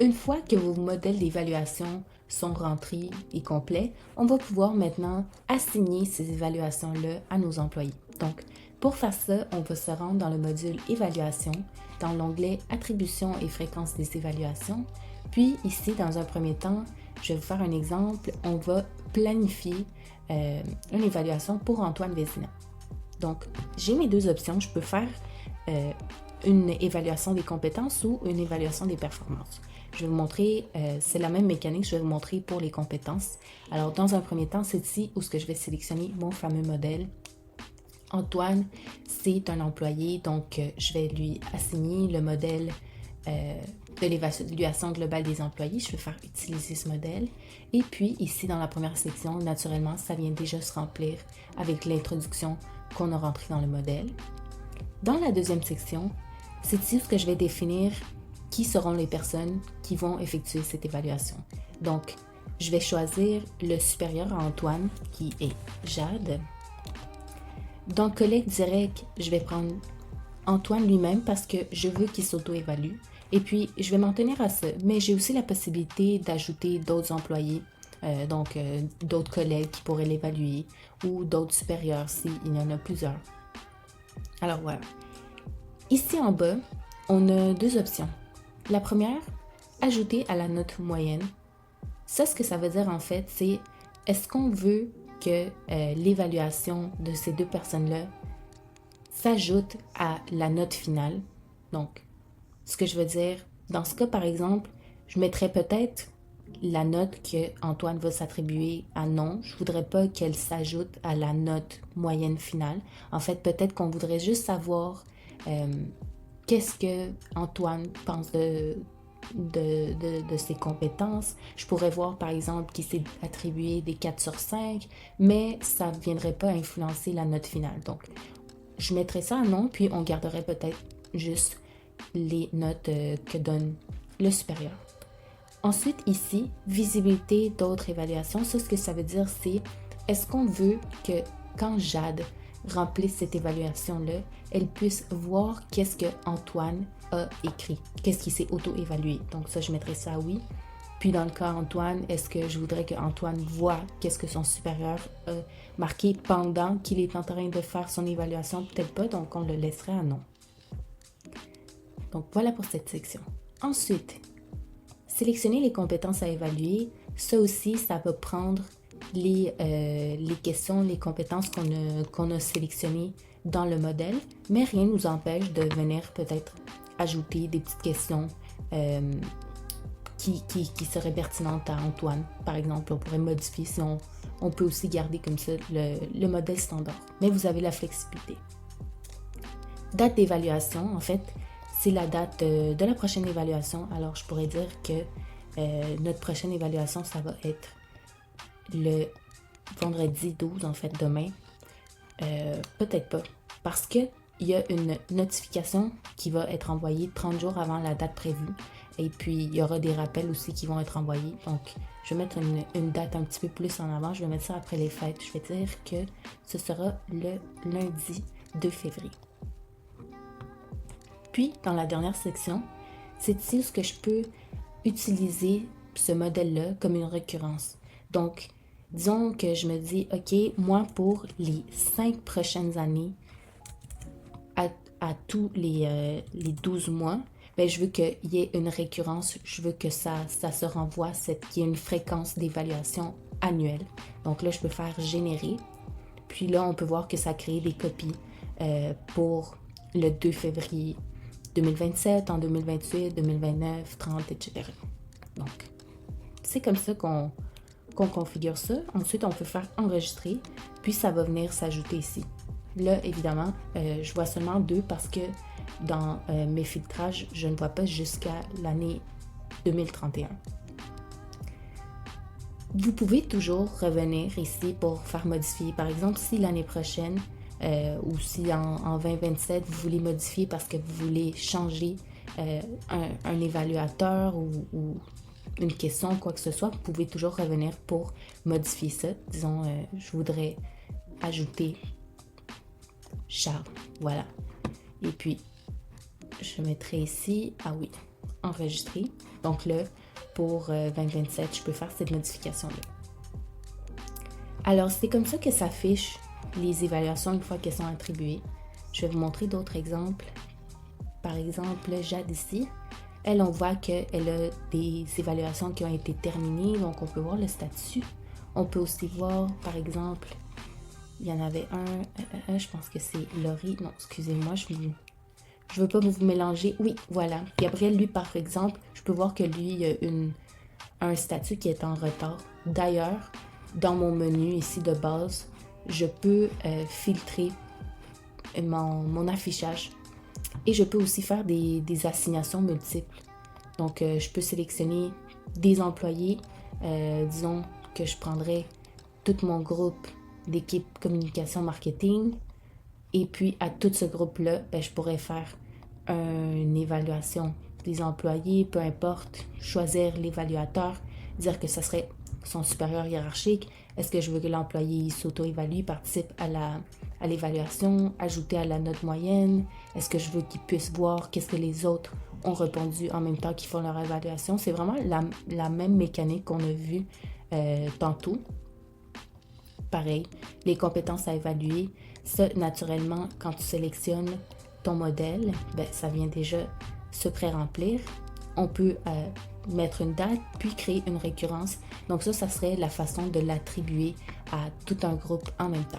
Une fois que vos modèles d'évaluation sont rentrés et complets, on va pouvoir maintenant assigner ces évaluations-là à nos employés. Donc, pour faire ça, on va se rendre dans le module Évaluation, dans l'onglet Attribution et fréquence des évaluations. Puis ici, dans un premier temps, je vais vous faire un exemple. On va planifier une évaluation pour Antoine Vézina. Donc, j'ai mes deux options. Je peux faire une évaluation des compétences ou une évaluation des performances. Je vais vous montrer, c'est la même mécanique, je vais vous montrer pour les compétences. Alors, dans un premier temps, c'est ici où je vais sélectionner mon fameux modèle. Antoine, c'est un employé, donc je vais lui assigner le modèle de l'évaluation globale des employés. Je vais faire utiliser ce modèle. Et puis, ici, dans la première section, naturellement, ça vient déjà se remplir avec l'introduction qu'on a rentrée dans le modèle. Dans la deuxième section, c'est ici où je vais définir qui seront les personnes qui vont effectuer cette évaluation. Donc, je vais choisir le supérieur à Antoine, qui est Jade. Dans collègue direct, je vais prendre Antoine lui-même parce que je veux qu'il s'auto-évalue. Et puis, je vais m'en tenir à ça. Mais j'ai aussi la possibilité d'ajouter d'autres employés, d'autres collègues qui pourraient l'évaluer ou d'autres supérieurs s'il y en a plusieurs. Alors voilà. Ici en bas, on a deux options. La première, ajouter à la note moyenne. Ça, ce que ça veut dire en fait, c'est est-ce qu'on veut que l'évaluation de ces deux personnes-là s'ajoute à la note finale. Donc, ce que je veux dire, dans ce cas, par exemple, je mettrais peut-être la note que Antoine va s'attribuer à non. Je ne voudrais pas qu'elle s'ajoute à la note moyenne finale. En fait, peut-être qu'on voudrait juste savoir qu'est-ce que Antoine pense de ses compétences. Je pourrais voir, par exemple, qu'il s'est attribué des 4 sur 5, mais ça ne viendrait pas influencer la note finale. Donc, je mettrais ça à non, puis on garderait peut-être juste les notes que donne le supérieur. Ensuite, ici, visibilité d'autres évaluations. Ça, ce que ça veut dire, c'est est-ce qu'on veut que quand Jade remplisse cette évaluation-là, elle puisse voir qu'est-ce que Antoine a écrit, qu'est-ce qu'il s'est auto-évalué. Donc ça, je mettrais ça à oui. Puis dans le cas Antoine, est-ce que je voudrais que Antoine voit qu'est-ce que son supérieur a marqué pendant qu'il est en train de faire son évaluation? Peut-être pas, donc on le laisserait à non. Donc voilà pour cette section. Ensuite, sélectionner les compétences à évaluer. Ça aussi, ça va prendre les questions, les compétences qu'on a sélectionnées dans le modèle, mais rien ne nous empêche de venir peut-être ajouter des petites questions qui seraient pertinentes à Antoine. Par exemple, on pourrait modifier si on peut aussi garder comme ça le modèle standard, mais vous avez la flexibilité. Date d'évaluation, en fait, c'est la date de la prochaine évaluation. Alors, je pourrais dire que notre prochaine évaluation, ça va être le vendredi 12, en fait, demain. Peut-être pas, parce qu'il y a une notification qui va être envoyée 30 jours avant la date prévue. Et puis, il y aura des rappels aussi qui vont être envoyés. Donc, je vais mettre une date un petit peu plus en avant. Je vais mettre ça après les fêtes. Je vais dire que ce sera le lundi 2 février. Puis, dans la dernière section, c'est ici où je peux utiliser ce modèle-là comme une récurrence. Donc, disons que je me dis, OK, moi, pour les 5 prochaines années, à tous les 12 mois, ben, je veux qu'il y ait une récurrence, je veux que ça se renvoie, qu'il y ait une fréquence d'évaluation annuelle. Donc là, je peux faire générer. Puis là, on peut voir que ça crée des copies pour le 2 février 2027, en 2028, 2029, 30, etc. Donc, c'est comme ça qu'on configure ça. Ensuite, on peut faire enregistrer, puis ça va venir s'ajouter ici. Là, évidemment, je vois seulement 2 parce que dans mes filtrages, je ne vois pas jusqu'à l'année 2031. Vous pouvez toujours revenir ici pour faire modifier. Par exemple, si l'année prochaine ou si en 2027, vous voulez modifier parce que vous voulez changer un évaluateur ou une question ou quoi que ce soit, vous pouvez toujours revenir pour modifier ça. Disons, je voudrais ajouter Charles. Voilà. Et puis, je mettrai ici, ah oui, enregistrer. Donc là, pour 2027, je peux faire cette modification-là. Alors, c'est comme ça que s'affichent les évaluations une fois qu'elles sont attribuées. Je vais vous montrer d'autres exemples. Par exemple, Jade ici, elle, on voit qu'elle a des évaluations qui ont été terminées, donc on peut voir le statut. On peut aussi voir, par exemple, il y en avait je pense que c'est Laurie. Non, excusez-moi, je veux pas vous mélanger. Oui, voilà. Gabriel, lui, par exemple, je peux voir que lui, il y a un statut qui est en retard. D'ailleurs, dans mon menu ici de base, je peux filtrer mon affichage et je peux aussi faire des assignations multiples. Donc, je peux sélectionner des employés. Disons que je prendrais tout mon groupe d'équipe communication marketing. Et puis, à tout ce groupe-là, je pourrais faire une évaluation des employés, peu importe, choisir l'évaluateur, dire que ce serait son supérieur hiérarchique. Est-ce que je veux que l'employé s'auto-évalue, participe à l'évaluation, ajouter à la note moyenne? Est-ce que je veux qu'il puisse voir qu'est-ce que les autres ont répondu en même temps qu'ils font leur évaluation? C'est vraiment la même mécanique qu'on a vue tantôt. Pareil, les compétences à évaluer, ça, naturellement, quand tu sélectionnes ton modèle, ça vient déjà se pré-remplir. On peut mettre une date, puis créer une récurrence. Donc ça serait la façon de l'attribuer à tout un groupe en même temps.